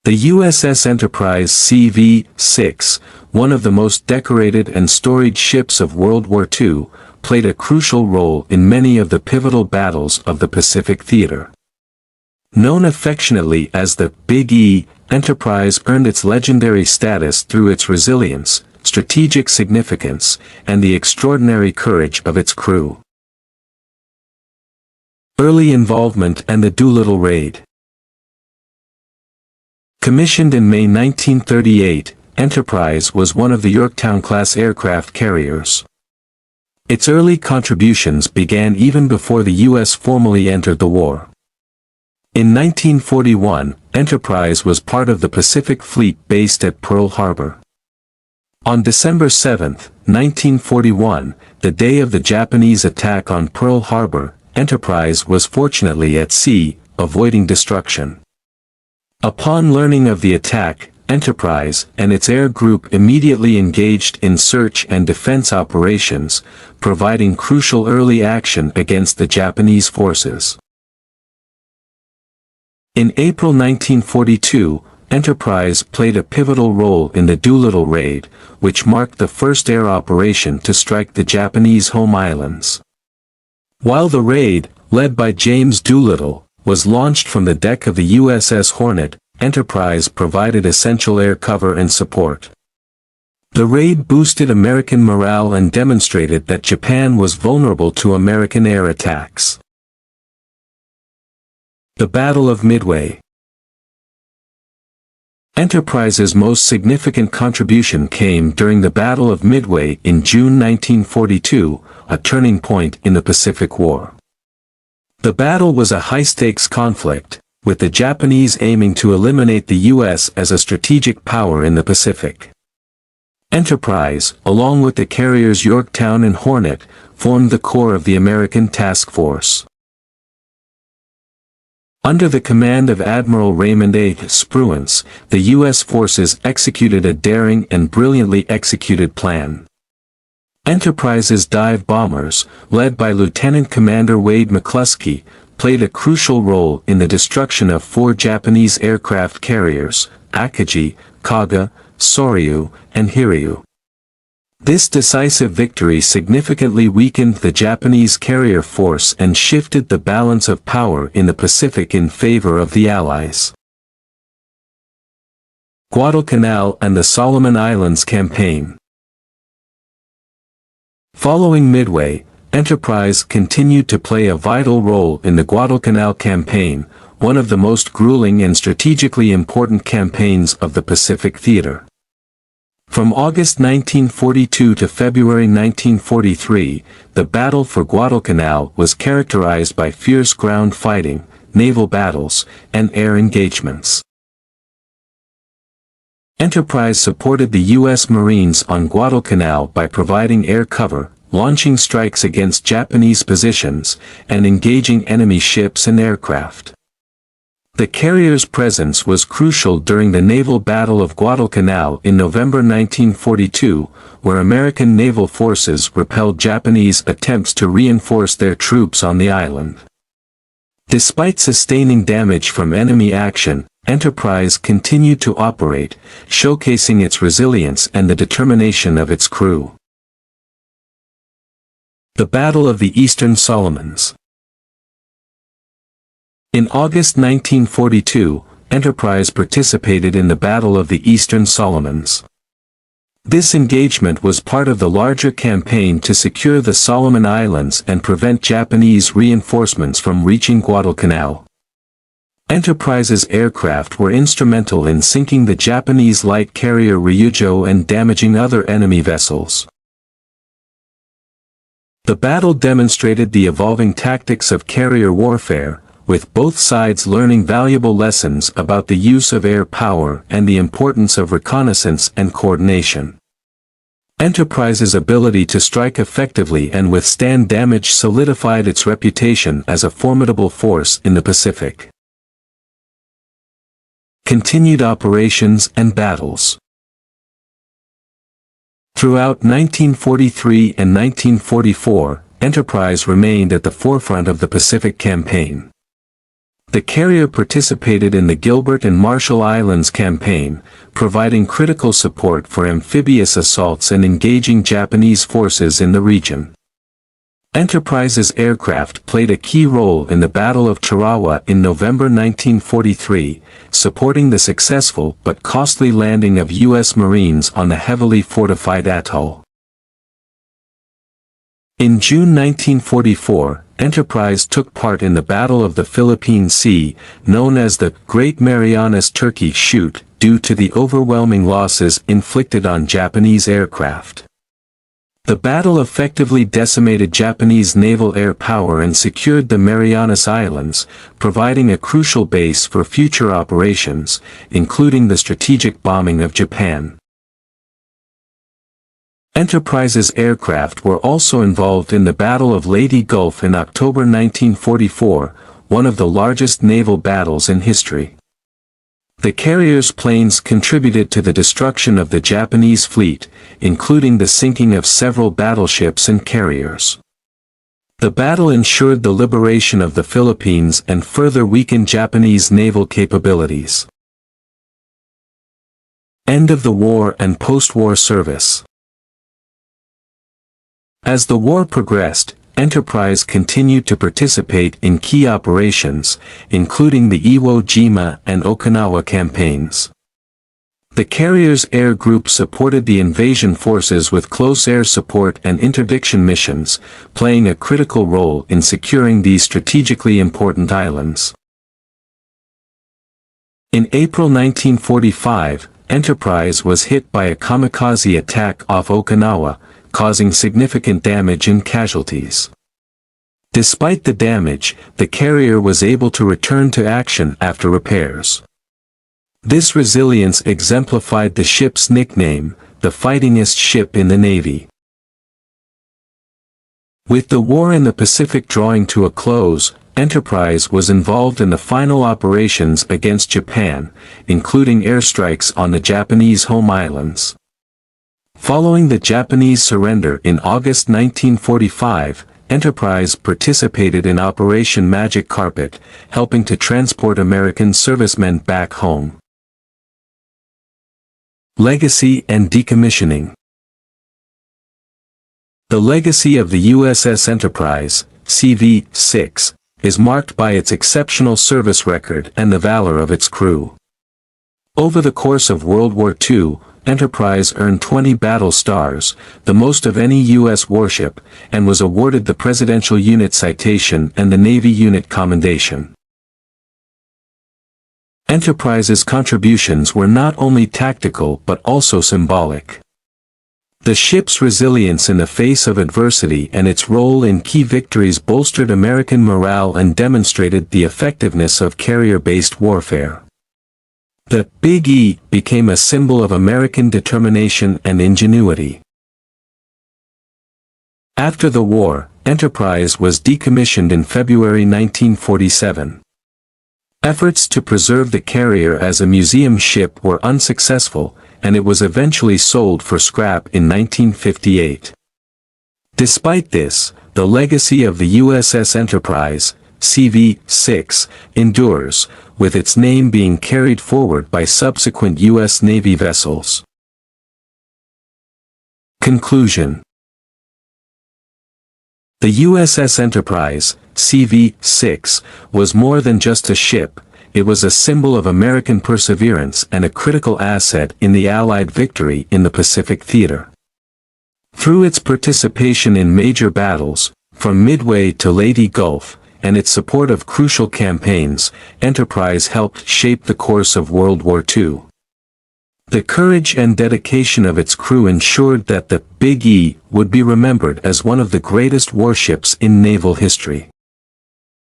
The USS Enterprise CV-6, one of the most decorated and storied ships of World War II, played a crucial role in many of the pivotal battles of the Pacific theater. Known affectionately as the Big E, Enterprise earned its legendary status through its resilience, strategic significance, and the extraordinary courage of its crew. Early involvement and the Doolittle Raid. Commissioned in May 1938, Enterprise was one of the Yorktown-class aircraft carriers. Its early contributions began even before the U.S. formally entered the war. In 1941, Enterprise was part of the Pacific Fleet based at Pearl Harbor. On December 7, 1941, the day of the Japanese attack on Pearl Harbor, Enterprise was fortunately at sea, avoiding destruction. Upon learning of the attack, Enterprise and its air group immediately engaged in search and defense operations, providing crucial early action against the Japanese forces. In April 1942, Enterprise played a pivotal role in the Doolittle Raid, which marked the first air operation to strike the Japanese home islands. While the raid, led by James Doolittle, was launched from the deck of the USS Hornet, Enterprise provided essential air cover and support. The raid boosted American morale and demonstrated that Japan was vulnerable to American air attacks. The Battle of Midway. Enterprise's most significant contribution came during the Battle of Midway in June 1942, a turning point in the Pacific War. The battle was a high-stakes conflict, with the Japanese aiming to eliminate the U.S. as a strategic power in the Pacific. Enterprise, along with the carriers Yorktown and Hornet, formed the core of the American task force. Under the command of Admiral Raymond A. Spruance, the U.S. forces executed a daring and brilliantly executed plan. Enterprise's dive bombers, led by Lieutenant Commander Wade McCluskey, played a crucial role in the destruction of 4 Japanese aircraft carriers, Akagi, Kaga, Soryu, and Hiryu. This decisive victory significantly weakened the Japanese carrier force and shifted the balance of power in the Pacific in favor of the Allies. Guadalcanal and the Solomon Islands Campaign. Following Midway, Enterprise continued to play a vital role in the Guadalcanal Campaign, one of the most grueling and strategically important campaigns of the Pacific theater. From August 1942 to February 1943, the battle for Guadalcanal was characterized by fierce ground fighting, naval battles, and air engagements. Enterprise supported the U.S. Marines on Guadalcanal by providing air cover, launching strikes against Japanese positions, and engaging enemy ships and aircraft. The carrier's presence was crucial during the naval battle of Guadalcanal in November 1942, where American naval forces repelled Japanese attempts to reinforce their troops on the island. Despite sustaining damage from enemy action, Enterprise continued to operate, showcasing its resilience and the determination of its crew. The Battle of the Eastern Solomons. In August 1942, Enterprise participated in the Battle of the Eastern Solomons. This engagement was part of the larger campaign to secure the Solomon Islands and prevent Japanese reinforcements from reaching Guadalcanal. Enterprise's aircraft were instrumental in sinking the Japanese light carrier Ryujo and damaging other enemy vessels. The battle demonstrated the evolving tactics of carrier warfare, with both sides learning valuable lessons about the use of air power and the importance of reconnaissance and coordination. Enterprise's ability to strike effectively and withstand damage solidified its reputation as a formidable force in the Pacific. Continued operations and battles. Throughout 1943 and 1944, Enterprise remained at the forefront of the Pacific Campaign. The carrier participated in the Gilbert and Marshall Islands campaign, providing critical support for amphibious assaults and engaging Japanese forces in the region. Enterprise's aircraft played a key role in the Battle of Tarawa in November 1943, supporting the successful but costly landing of U.S. Marines on the heavily fortified atoll. In June 1944, Enterprise took part in the Battle of the Philippine Sea, known as the Great Marianas Turkey Shoot, due to the overwhelming losses inflicted on Japanese aircraft. The battle effectively decimated Japanese naval air power and secured the Marianas Islands, providing a crucial base for future operations, including the strategic bombing of Japan. Enterprise's aircraft were also involved in the Battle of Leyte Gulf in October 1944, one of the largest naval battles in history. The carrier's planes contributed to the destruction of the Japanese fleet, including the sinking of several battleships and carriers. The battle ensured the liberation of the Philippines and further weakened Japanese naval capabilities. End of the war and post-war service. As the war progressed, Enterprise continued to participate in key operations, including the Iwo Jima and Okinawa campaigns. The carrier's air group supported the invasion forces with close air support and interdiction missions, playing a critical role in securing these strategically important islands. In April 1945, Enterprise was hit by a kamikaze attack off Okinawa, causing significant damage and casualties. Despite the damage, the carrier was able to return to action after repairs. This resilience exemplified the ship's nickname, the fightingest ship in the Navy. With the war in the Pacific drawing to a close, Enterprise was involved in the final operations against Japan, including airstrikes on the Japanese home islands. Following the Japanese surrender in August 1945, Enterprise participated in Operation Magic Carpet, helping to transport American servicemen back home. Legacy and decommissioning. The legacy of the USS Enterprise, CV-6, is marked by its exceptional service record and the valor of its crew. Over the course of World War II, Enterprise earned 20 battle stars, the most of any U.S. warship, and was awarded the Presidential Unit Citation and the Navy Unit Commendation. Enterprise's contributions were not only tactical but also symbolic. The ship's resilience in the face of adversity and its role in key victories bolstered American morale and demonstrated the effectiveness of carrier-based warfare. The Big E became a symbol of American determination and ingenuity. After the war, Enterprise was decommissioned in February 1947. Efforts to preserve the carrier as a museum ship were unsuccessful, and it was eventually sold for scrap in 1958. Despite this, the legacy of the USS Enterprise, CV-6, endures, with its name being carried forward by subsequent U.S. Navy vessels. Conclusion. The USS Enterprise, CV-6, was more than just a ship, it was a symbol of American perseverance and a critical asset in the Allied victory in the Pacific theater. Through its participation in major battles, from Midway to Leyte Gulf, and its support of crucial campaigns, Enterprise helped shape the course of World War II. The courage and dedication of its crew ensured that the Big E would be remembered as one of the greatest warships in naval history.